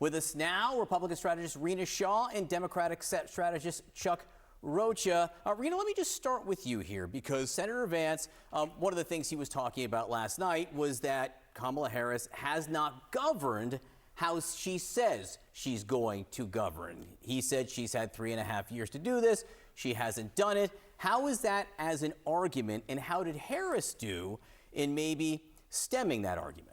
With us now, Republican strategist Rina Shah and Democratic strategist Chuck Rocha. Rina, let me just start with you here, because Senator Vance, one of the things he was talking about last night was that Kamala Harris has not governed how she says she's going to govern. He said she's had 3.5 years to do this. She hasn't done it. How is that as an argument, and how did Harris do in maybe stemming that argument?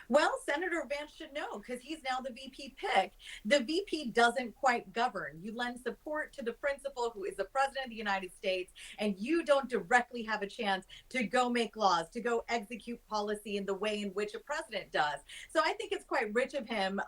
Well, Senator Vance should know, because he's now the VP pick. The VP doesn't quite govern. You lend support to the principal, who is the president of the United States, and you don't directly have a chance to go make laws, to go execute policy in the way in which a president does. So I think it's quite rich of him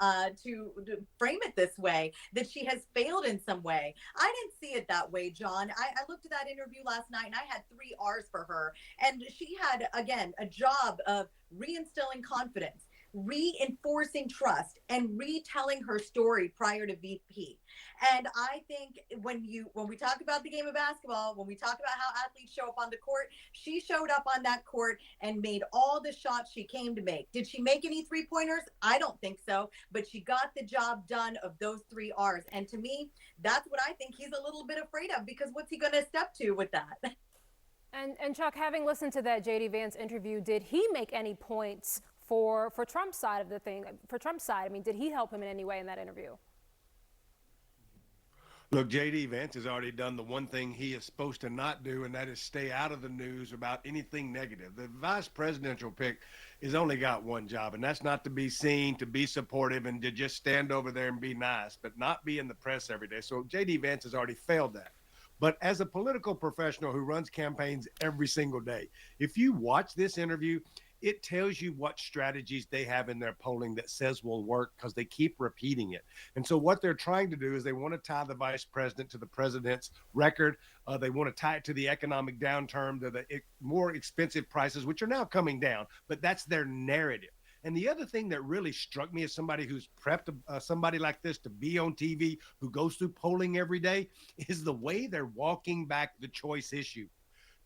to frame it this way, that she has failed in some way. I didn't see it that way, John. I looked at that interview last night, and I had 3 R's for her. And she had, again, a job of reinstilling confidence, reinforcing trust, and retelling her story prior to VP. And I think when we talk about the game of basketball, when we talk about how athletes show up on the court, she showed up on that court and made all the shots she came to make. Did she make any 3-pointers? I don't think so, but she got the job done of those 3 R's. And to me, that's what I think he's a little bit afraid of, because what's he going to step to with that? And Chuck, having listened to that JD Vance interview, did he make any points for Trump's side of the thing? For Trump's side, I mean, did he help him in any way in that interview? Look, JD Vance has already done the one thing he is supposed to not do, and that is stay out of the news about anything negative. The vice presidential pick has only got one job, and that's not to be seen, to be supportive, and to just stand over there and be nice, but not be in the press every day. So JD Vance has already failed that. But as a political professional who runs campaigns every single day, if you watch this interview, it tells you what strategies they have in their polling that says will work, because they keep repeating it. And so what they're trying to do is they want to tie the vice president to the president's record. They want to tie it to the economic downturn, to the more expensive prices, which are now coming down. But that's their narrative. And the other thing that really struck me as somebody who's prepped somebody like this to be on TV, who goes through polling every day, is the way they're walking back the choice issue.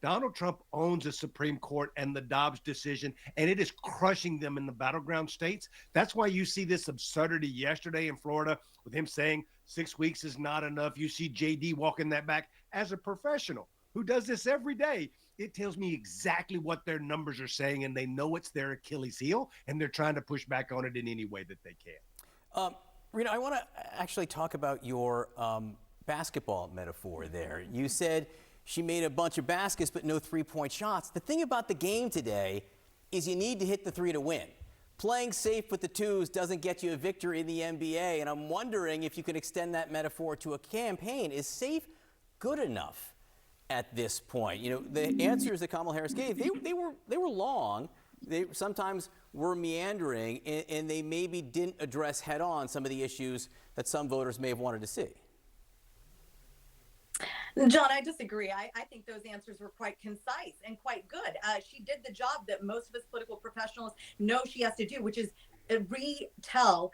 Donald Trump owns the Supreme Court and the Dobbs decision, and it is crushing them in the battleground states. That's why you see this absurdity yesterday in Florida with him saying 6 weeks is not enough. You see JD walking that back. As a professional who does this every day, it tells me exactly what their numbers are saying, and they know it's their Achilles heel, and they're trying to push back on it in any way that they can. Rina, I want to actually talk about your basketball metaphor there. You said she made a bunch of baskets but no 3-point shots. The thing about the game today is you need to hit the 3 to win. Playing safe with the 2s doesn't get you a victory in the NBA, and I'm wondering if you can extend that metaphor to a campaign. Is safe good enough at this point? You know, the answers that Kamala Harris gave, they were long. They sometimes were meandering, and they maybe didn't address head on some of the issues that some voters may have wanted to see. John, I disagree. I think those answers were quite concise and quite good. She did the job that most of us political professionals know she has to do, which is retell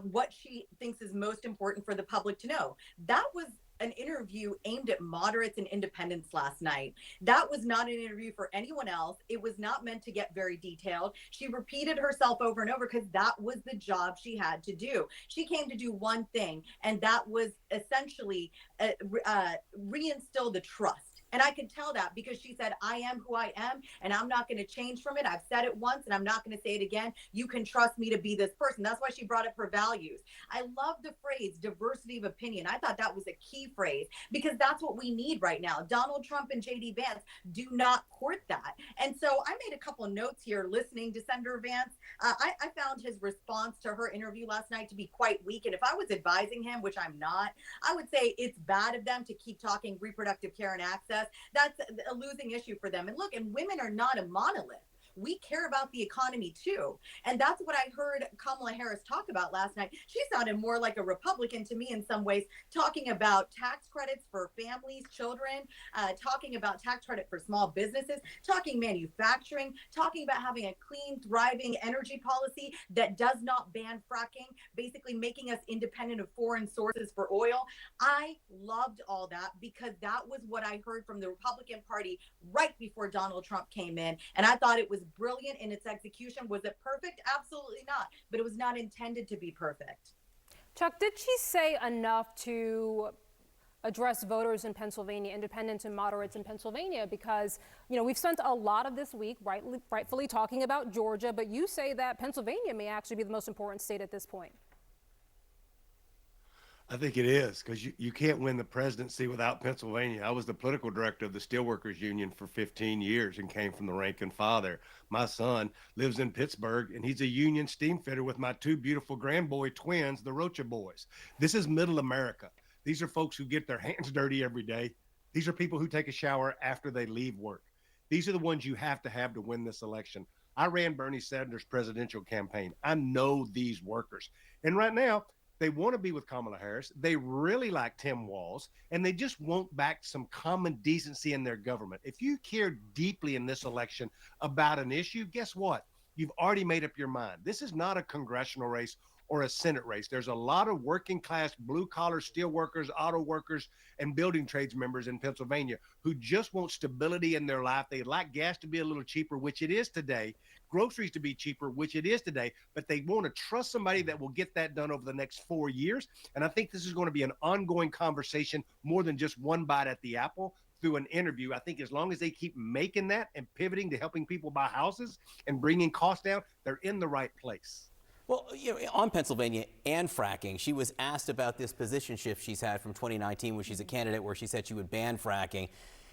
what she thinks is most important for the public to know. That was an interview aimed at moderates and independents last night. That was not an interview for anyone else. It was not meant to get very detailed. She repeated herself over and over because that was the job she had to do. She came to do one thing, and that was essentially reinstill the trust. And I could tell that because she said, I am who I am, and I'm not going to change from it. I've said it once, and I'm not going to say it again. You can trust me to be this person. That's why she brought up her values. I love the phrase diversity of opinion. I thought that was a key phrase, because that's what we need right now. Donald Trump and JD Vance do not court that. And so I made a couple of notes here listening to Senator Vance. I found his response to her interview last night to be quite weak. And if I was advising him, which I'm not, I would say it's bad of them to keep talking reproductive care and access. That's a losing issue for them. And look, and women are not a monolith. We care about the economy too. And that's what I heard Kamala Harris talk about last night. She sounded more like a Republican to me in some ways, talking about tax credits for families, children, talking about tax credit for small businesses, talking manufacturing, talking about having a clean, thriving energy policy that does not ban fracking, basically making us independent of foreign sources for oil. I loved all that because that was what I heard from the Republican Party right before Donald Trump came in. And I thought it was was brilliant in its execution. Was it perfect? Absolutely not. But it was not intended to be perfect. Chuck, did she say enough to address voters in Pennsylvania, independents and moderates in Pennsylvania? Because, you know, we've spent a lot of this week rightfully talking about Georgia, but you say that Pennsylvania may actually be the most important state at this point. I think it is, because you can't win the presidency without Pennsylvania. I was the political director of the Steelworkers Union for 15 years and came from the rank and file there. My son lives in Pittsburgh, and he's a union steam fitter with my two beautiful grandboy twins, the Rocha boys. This is middle America. These are folks who get their hands dirty every day. These are people who take a shower after they leave work. These are the ones you have to win this election. I ran Bernie Sanders' presidential campaign. I know these workers. And right now, they want to be with Kamala Harris. They really like Tim Walz, and they just want back some common decency in their government. If you care deeply in this election about an issue, guess what? You've already made up your mind. This is not a congressional race or a Senate race. There's a lot of working class, blue collar steel workers, auto workers, and building trades members in Pennsylvania who just want stability in their life. They'd like gas to be a little cheaper, which it is today, groceries to be cheaper, which it is today, but they want to trust somebody that will get that done over the next 4 years. And I think this is going to be an ongoing conversation more than just one bite at the apple through an interview. I think as long as they keep making that and pivoting to helping people buy houses and bringing costs down, they're in the right place. Well, you know, on Pennsylvania and fracking, she was asked about this position shift she's had from 2019 when she's a candidate where she said she would ban fracking.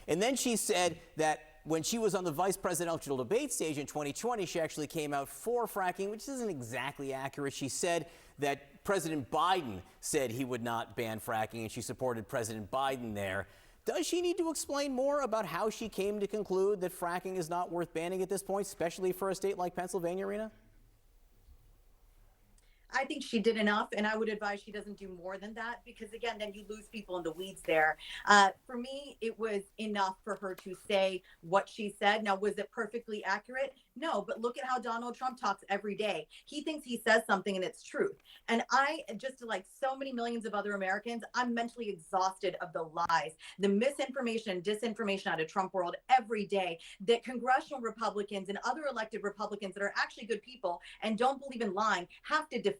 And then she said that when she was on the vice presidential debate stage in 2020, she actually came out for fracking, which isn't exactly accurate. She said that President Biden said he would not ban fracking, and she supported President Biden there. Does she need to explain more about how she came to conclude that fracking is not worth banning at this point, especially for a state like Pennsylvania, Rina? I think she did enough, and I would advise she doesn't do more than that, because again, then you lose people in the weeds there. For me, it was enough for her to say what she said. Now, was it perfectly accurate? No, but look at how Donald Trump talks every day. He thinks he says something and it's truth. And I, just like so many millions of other Americans, I'm mentally exhausted of the lies, the misinformation, disinformation out of Trump world every day that congressional Republicans and other elected Republicans that are actually good people and don't believe in lying have to defend.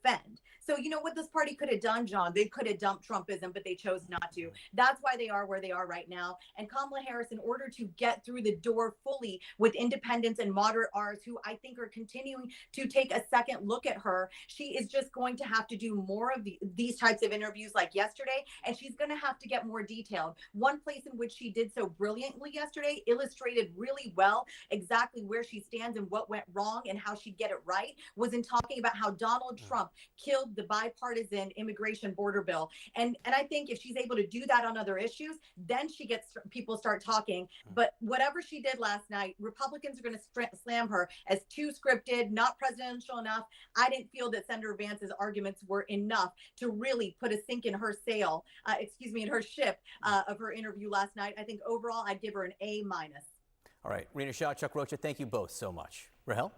So you know what this party could have done, John? They could have dumped Trumpism, but they chose not to. That's why they are where they are right now. And Kamala Harris, in order to get through the door fully with independents and moderate R's who I think are continuing to take a second look at her, she is just going to have to do more of these types of interviews like yesterday, and she's going to have to get more detailed. One place in which she did so brilliantly yesterday illustrated really well exactly where she stands and what went wrong and how she'd get it right was in talking about how Donald Trump killed the bipartisan immigration border bill. And I think if she's able to do that on other issues, then she gets people start talking. But whatever she did last night, Republicans are going to slam her as too scripted, not presidential enough. I didn't feel that Senator Vance's arguments were enough to really put a sink in her sail, in her ship of her interview last night. I think overall, I'd give her an A-. All right, Rina, Shah, Chuck Rocha, thank you both so much. Rahel?